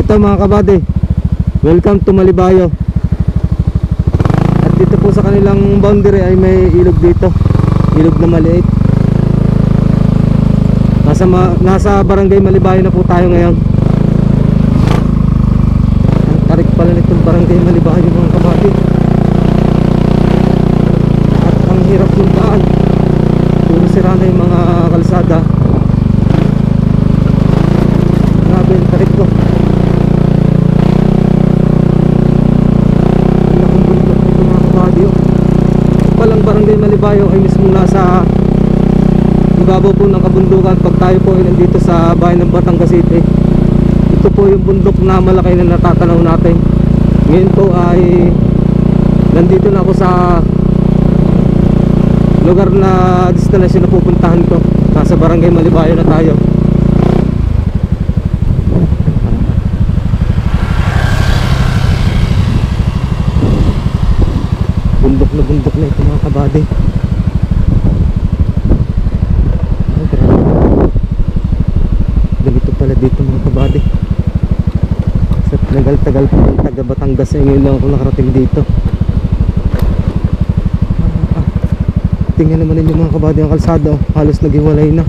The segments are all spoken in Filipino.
Ito mga kabady, welcome to Malibayo. At dito po sa kanilang boundary ay may ilog dito, ilog na maliit. Nasa barangay Malibayo na po tayo ngayon. Ang tarik pala nitong barangay Malibayo mga kabady. At ang hirap ng daan, puro sira na yung mga kalsada. Grabe ang tarik ko. Palang barangay Malibayo ay mismo nasa ibabaw po ng kabundukan. Pag tayo po ay nandito sa bayan ng Batangas City, ito po yung bundok na malaki na natatanaw natin. Ngayon po ay nandito na ako sa lugar na destination na pupuntahan ko. Nasa barangay Malibayo na tayo. Bundok na ito mga kabady. Ay, grabe. Ganito pala dito mga kabady. Sa tagal-tagal pa ng taga Batangas ay ngayon lang ako nakarating dito. Tingnan naman ninyo mga kabady ang kalsada, oh. Halos naghiwalay na.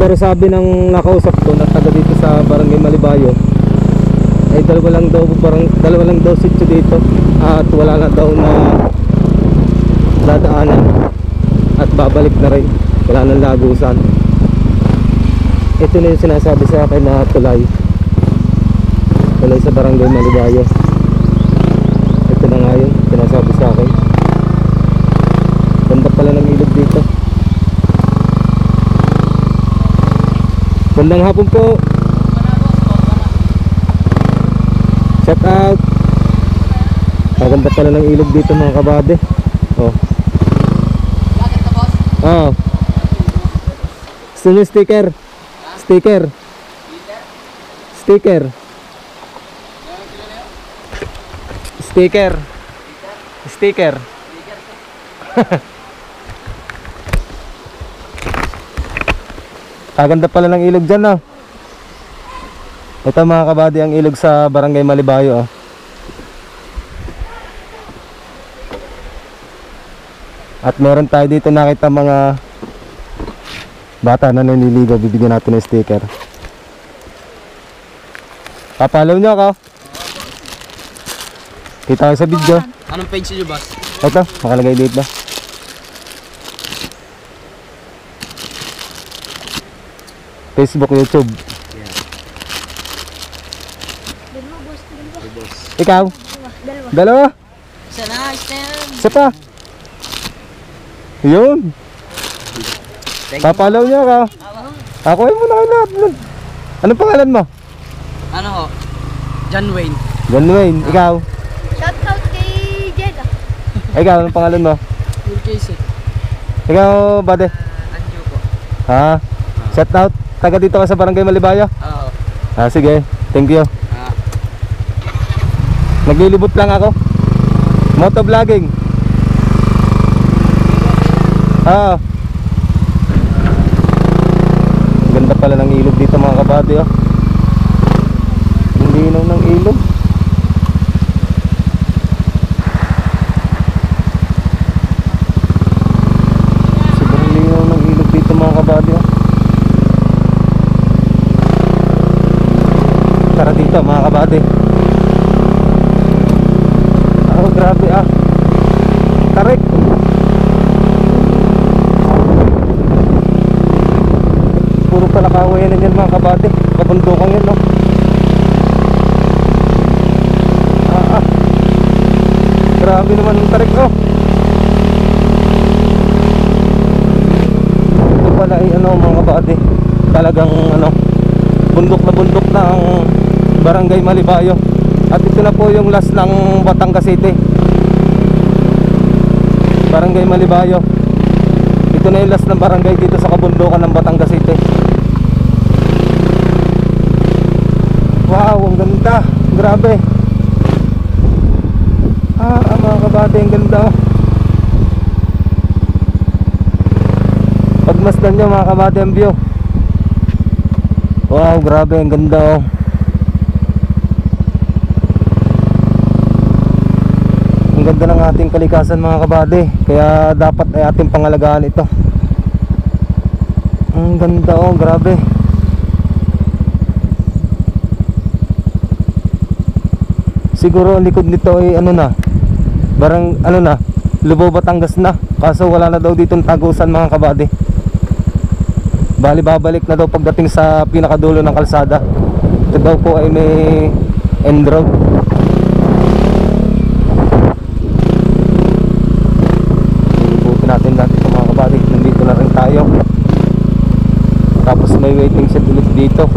Pero sabi ng nakausap ko na taga dito sa barangay Malibayo ay dalawa lang daw sitio dito at wala na daw na dadaanan at babalik na rin, wala nang lagusan. Ito na yung sinasabi sa akin na tulay sa barangay Malibayo. Ito na nga yun sinasabi sa akin. Ganda pala ng ilog dito. Gandang hapon po. Shout out. Maganda pala ng ilog dito mga kabady. Oh. Oh. Gusto nyo sticker? Sticker. Sticker. Sticker. Sticker. Kaganda pala ng ilog dyan, ah. Ito mga kabady ang ilog sa barangay Malibayo, ah. At meron tayo dito nakita mga bata na naniligo. Bibigyan natin ng sticker. Papalaw nyo ako. Kita kayo sa video. Anong page nyo, boss? Ito, makalagay dito. Facebook, YouTube. Yeah. Ikaw? Dalawa? Isa na, stand. Isa pa? Yun. Papalaw niya ka. Ako ay muna kayo lahat. Anong pangalan mo? Ano ho? John Wayne. John Wayne. Ikaw? Shout out kay Jega. Ikaw, anong pangalan mo? Will Casey. Ikaw, bade? Anjo po. Ha? Shout out. Taga dito ka sa barangay Malibayo? Oo. Sige. Thank you. Naglilibot lang ako. Motovlogging. Ganda pala ng ilog dito mga kabady, oh. Ang linaw ng ilog. Sobrang linaw ng ilog dito mga kabady, oh. Tara dito mga kabady. Oh, grabe, ah. Tarik. Puro pala kawayan na yan mga kabady. Kabundukan yan, no. Grabe naman ang tarik, oh. Ito pala ay ano mga kabady, talagang ano, bundok na ang barangay Malibayo. At ito na po yung last ng Batangas City, barangay Malibayo. Ito na yung last ng barangay dito sa kabundukan ng Batangas City. Wow, ang ganda. Grabe. Mga kabady, ang ganda oh. Pagmasdan nyo mga kabady ang view. Wow, grabe, ang ganda oh. Ang ganda ng ating kalikasan mga kabady, kaya dapat ay ating pangalagaan ito. Ang ganda oh, grabe. Siguro ang likod nito ay ano na, barang ano na, Lubao, Batangas na. Kaso wala na daw ditong tagusan mga kabady. Bali babalik na daw pagdating sa pinakadulo ng kalsada. Ito daw po ay may end road. Ibutin natin natin ito mga kabady. Nandito na rin tayo. Tapos may waiting shed ulit dito.